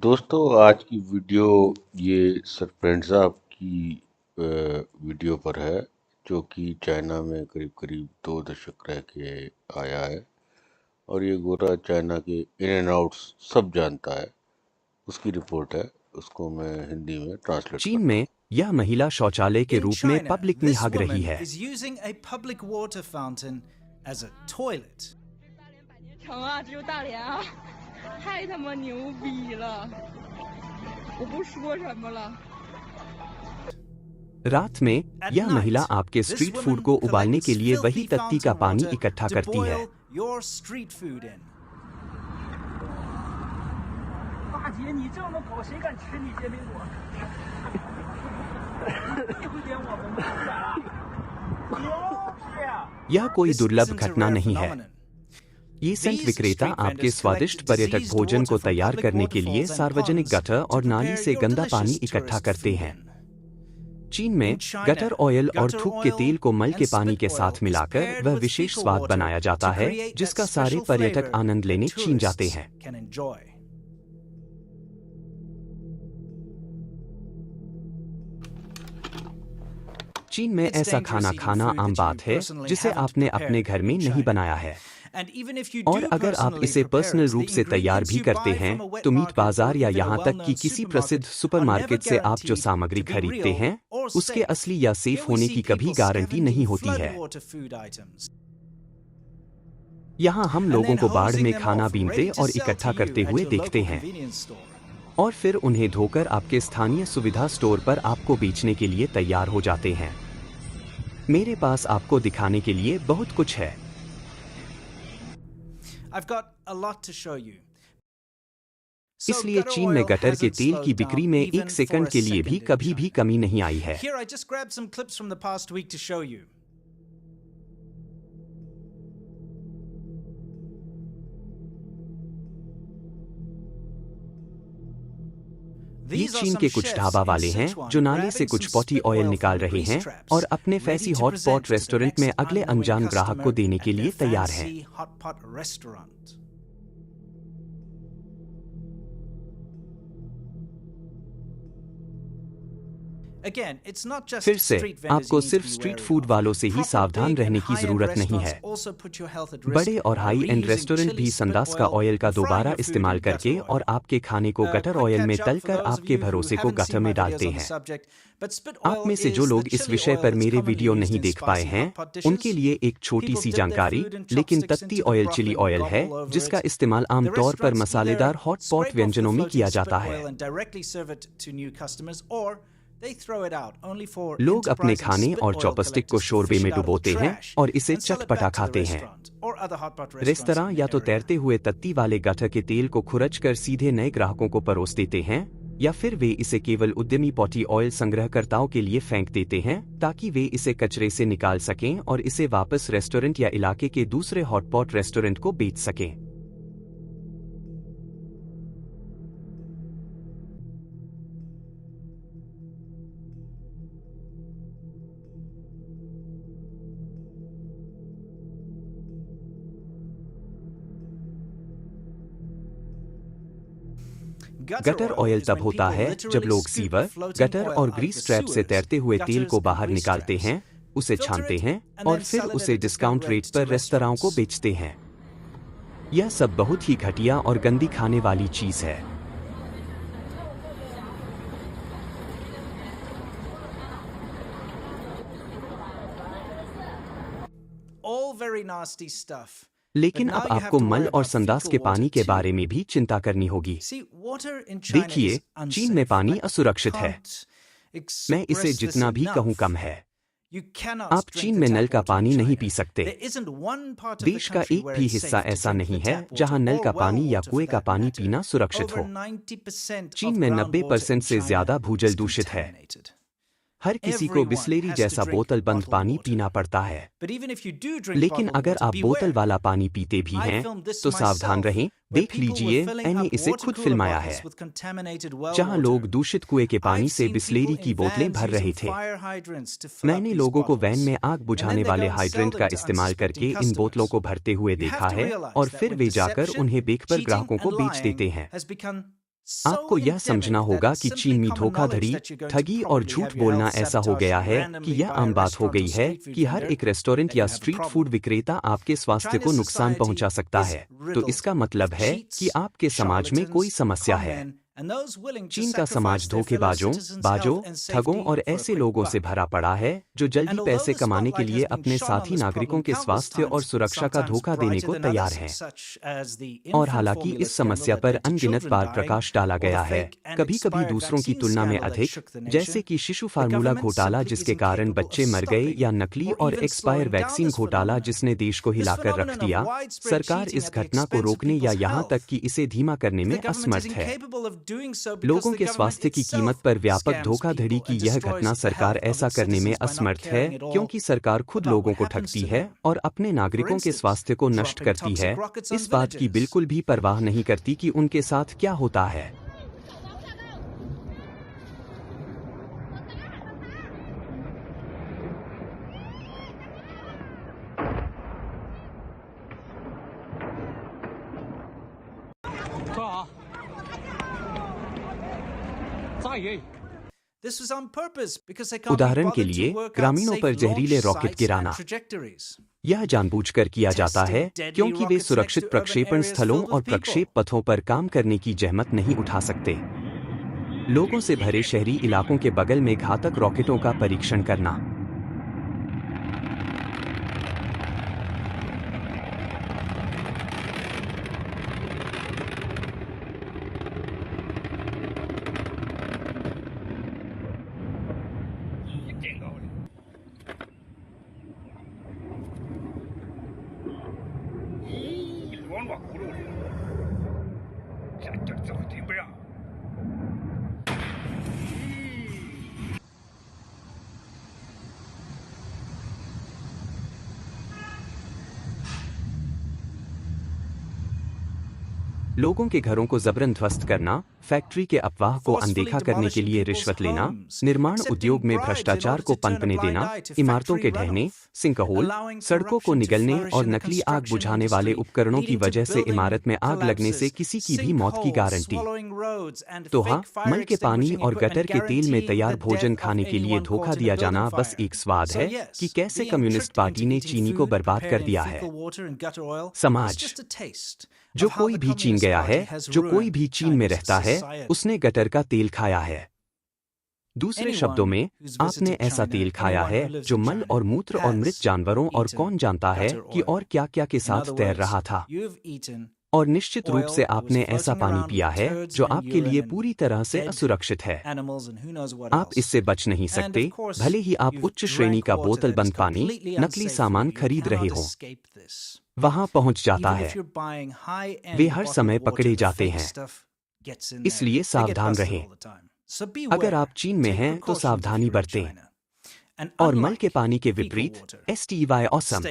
दोस्तों आज की वीडियो ये सरप्रेंजा की वीडियो पर है जो कि चाइना में करीब करीब 2 दशक रह के आया है और ये गोरा चाइना के इन एंड आउट्स सब जानता है। उसकी रिपोर्ट है, उसको मैं हिंदी में ट्रांसलेट चीन करता में यह महिला शौचालय के In रूप में China, पब्लिक में this हग रही woman है। is using a public water fountain as a toilet. 成啊，只有大连啊，太他妈牛逼了！我不说什么了。 रात में At यह महिला night, आपके this स्ट्रीट woman फूड को उबालने collects के लिए वही filthy तख्ती का fountain पानी water इकट्ठा to करती है। boil your street food in. 大姐，你这么狗，谁敢吃你煎饼果？你会点我们吗？就是呀。 यह कोई This दुर्लभ isn't a घटना rare नहीं है। phenomenon. ये सेंट These विक्रेता street आपके vendors स्वादिष्ट collect पर्यटक diseased भोजन को water from तैयार public करने के लिए waterfalls and सार्वजनिक ponds गटर और to नाली prepare से your गंदा पानी delicious इकट्ठा tourist करते food हैं। in. चीन में In China, गटर ऑयल और gutter थूक के oil तेल को मल के and पानी spit के oil साथ is मिलाकर paired वह with विशेष fecal स्वाद water बनाया जाता to है create that जिसका सारे special पर्यटक flavor आनंद लेने that चीन जाते tourists हैं। can enjoy. चीन में It's ऐसा dangerous खाना eating खाना food आम that you बात है personally जिसे haven't आपने अपने prepared घर में in नहीं China. बनाया है। And even if you और do अगर आप personally इसे prepare पर्सनल it, रूप the से तैयार ingredients भी you करते buy हैं from a wet तो मीट market बाजार or या even a यहाँ तक कि well-known किसी supermarket प्रसिद्ध are सुपरमार्केट never से आप जो guaranteed सामग्री to be खरीदते real हैं or उसके safe. असली या सेफ Here we होने see की कभी people गारंटी नहीं scavenging होती है। floodwater food items. यहाँ हम And लोगों then को बाढ़ hosing में them खाना off, बीनते ready to और sell इकट्ठा to करते you at हुए your देखते local हैं convenience store. और फिर उन्हें धोकर आपके स्थानीय सुविधा स्टोर पर आपको बेचने के लिए तैयार हो जाते हैं। मेरे पास आपको दिखाने के लिए बहुत कुछ है। I've got a lot to show you. So इसलिए gutter चीन में oil गटर के hasn't तेल की slowed बिक्री down में even एक सेकंड for a के लिए भी second in कभी भी China. कमी नहीं आई है। Here I just grabbed some clips from the past week to show you. ये These are चीन some के कुछ chefs ढाबा in वाले हैं Sichuan जो नाले से grabbing कुछ some potty spit oil oil निकाल from रहे grease हैं traps, और अपने ready fancy to hot present pot to the restaurant में next अगले unknowing अनजान ग्राहक को customer देने के at लिए their तैयार हैं। fancy hot pot restaurant. Again, it's not just फिर से street vendors आपको you need to सिर्फ be street wary food of. वालों से ही Proper सावधान big रहने and की high-end जरूरत नहीं restaurants है। also put your health at risk बड़े और by high and reusing restaurant chili भी spit संदास का oil ऑयल का and frying दोबारा your food इस्तेमाल in करके gutter और oil. आपके खाने को गटर Quick ऑयल में catch up for तलकर those of आपके you who भरोसे को haven't गटर seen में my videos डालते on the हैं। subject, but spit आप oil में से जो is लोग the इस chili विषय oil पर that's मेरे commonly वीडियो used नहीं in देख पाए spicy हैं hot pot dishes. उनके लिए एक छोटी People सी dip their जानकारी, food and लेकिन chopsticks तत्ती into the oil broth chilli and oil है gobble over जिसका it. इस्तेमाल The आमतौर पर restaurants मसालेदार either hot pot scrape off the व्यंजनों में floating किया spit जाता oil है। and directly serve it to new customers, or they throw it out only for लोग अपने enterprising खाने spit और oil चॉपस्टिक को collectors to शोरबे fish में it out of the डुबोते हैं trash और इसे and sell it चटपटा back to the खाते हैं। restaurant or other hot pot restaurants restaurant in या the तो area. तैरते हुए तत्ती वाले गटर के तेल को खुरच कर सीधे नए ग्राहकों को परोस देते हैं या फिर वे इसे केवल उद्यमी पॉटी ऑयल संग्रहकर्ताओं के लिए फेंक देते हैं ताकि वे इसे कचरे से निकाल सकें और इसे वापस रेस्टोरेंट या इलाके के दूसरे हॉट पॉट रेस्टोरेंट को बेच सकें। गटर ऑयल तब होता है जब लोग सीवर, गटर और ग्रीस ट्रैप से तैरते हुए तेल को बाहर निकालते हैं, उसे छानते हैं और फिर उसे डिस्काउंट रेट पर रेस्तरां को बेचते हैं। यह सब बहुत ही घटिया और गंदी खाने वाली चीज है। All very nasty stuff. लेकिन But अब now you have आपको to मल worry और about संदास fecal के water पानी के too. बारे में भी चिंता करनी होगी। See, water in China देखिए, is चीन में unsafe. पानी I असुरक्षित है। can't मैं इसे express this जितना भी enough. कहूँ कम है। You cannot आप drink चीन the में tap नल का water in पानी नहीं China. पी सकते। There isn't one part of the देश का country एक where भी it's हिस्सा safe to ऐसा drink नहीं the है tap water जहां नल or का well पानी या water for कुएं का that पानी matter. पीना सुरक्षित Over हो। 90% चीन of में groundwater in 90% से China ज्यादा भूजल is दूषित है। contaminated. हर किसी को Everyone बिस्लेरी has to जैसा drink बोतल बंद bottled पानी water. पीना पड़ता है। But even if you do drink लेकिन bottled अगर water, आप बोतल beware. वाला पानी पीते भी I हैं filmed this तो सावधान myself, रहें। where देख people were लीजिए, filling मैंने up इसे water खुद cooler फिल्माया bottles है with contaminated well जहां water. लोग दूषित कुएं के पानी I've से seen बिस्लेरी people की in बोतलें vans भर रहे using थे। fire hydrants to fill up मैंने these लोगों को वैन bottles. में आग And बुझाने then they वाले go and sell hydrant them का to इस्तेमाल करके unsuspecting इन बोतलों customers. को भरते हुए You have देखा to है realize और that फिर when वे जाकर deception, उन्हें बेचकर cheating ग्राहकों को and बेच lying देते हैं। has become आपको यह समझना होगा कि चीन में धोखाधड़ी, ठगी और झूठ बोलना ऐसा हो गया है कि यह आम बात हो गई है कि हर एक रेस्टोरेंट या स्ट्रीट फूड विक्रेता आपके स्वास्थ्य को नुकसान पहुंचा सकता है। तो इसका मतलब है कि आपके समाज में कोई समस्या है। चीन का समाज धोखेबाजों, बाजों, ठगों और ऐसे लोगों से भरा पड़ा है जो जल्दी पैसे कमाने के लिए अपने साथी नागरिकों के स्वास्थ्य और सुरक्षा का धोखा देने को तैयार हैं। और हालांकि इस समस्या पर अनगिनत बार प्रकाश डाला गया है, कभी कभी दूसरों की तुलना में अधिक, जैसे कि शिशु फार्मूला घोटाला जिसके कारण बच्चे मर गए, या नकली और एक्सपायर वैक्सीन घोटाला जिसने देश को हिलाकर रख दिया। सरकार इस घटना को रोकने या यहाँ तक कि इसे धीमा करने में असमर्थ है। लोगों के स्वास्थ्य की कीमत पर व्यापक धोखाधड़ी की यह घटना सरकार ऐसा करने में असमर्थ है क्योंकि सरकार खुद लोगों को ठगती है और अपने नागरिकों के स्वास्थ्य को नष्ट करती है, इस बात की बिल्कुल भी परवाह नहीं करती कि उनके साथ क्या होता है। उदाहरण के लिए ग्रामीणों पर जहरीले रॉकेट गिराना। यह जानबूझकर किया जाता है क्योंकि वे सुरक्षित प्रक्षेपण स्थलों और प्रक्षेप पथों पर काम करने की जहमत नहीं उठा सकते। लोगों से भरे शहरी इलाकों के बगल में घातक रॉकेटों का परीक्षण करना। लोगों के घरों को जबरन ध्वस्त करना, फैक्ट्री के अफवाह को अनदेखा करने के लिए रिश्वत लेना, निर्माण उद्योग में भ्रष्टाचार को पनपने देना, इमारतों के ढहने, सिंकहोल, सड़कों को निगलने और नकली आग बुझाने वाले उपकरणों की वजह से इमारत में आग लगने से किसी की भी मौत की गारंटी। तो हाँ, मल के पानी और गटर के तेल में तैयार भोजन खाने के लिए धोखा दिया जाना बस एक स्वाद है कि कैसे कम्युनिस्ट पार्टी ने चीनी को बर्बाद कर दिया है। समाज, जो कोई भी चीन गया है, जो कोई भी चीन में रहता है, उसने गटर का तेल खाया है। दूसरे शब्दों में, आपने ऐसा तेल खाया है जो मल और मूत्र और मृत जानवरों और कौन जानता है कि और क्या क्या के साथ तैर रहा था। और निश्चित रूप से आपने ऐसा पानी पिया है जो आपके लिए पूरी तरह से असुरक्षित है। आप इससे बच नहीं सकते, भले ही आप उच्च श्रेणी का बोतल बंद पानी, नकली सामान खरीद रहे हो। वहां पहुंच जाता है। वे हर समय पकड़े जाते हैं, इसलिए सावधान रहें। अगर आप चीन में हैं तो सावधानी बरतें। और मल के पानी के विपरीत, STY ऑसम।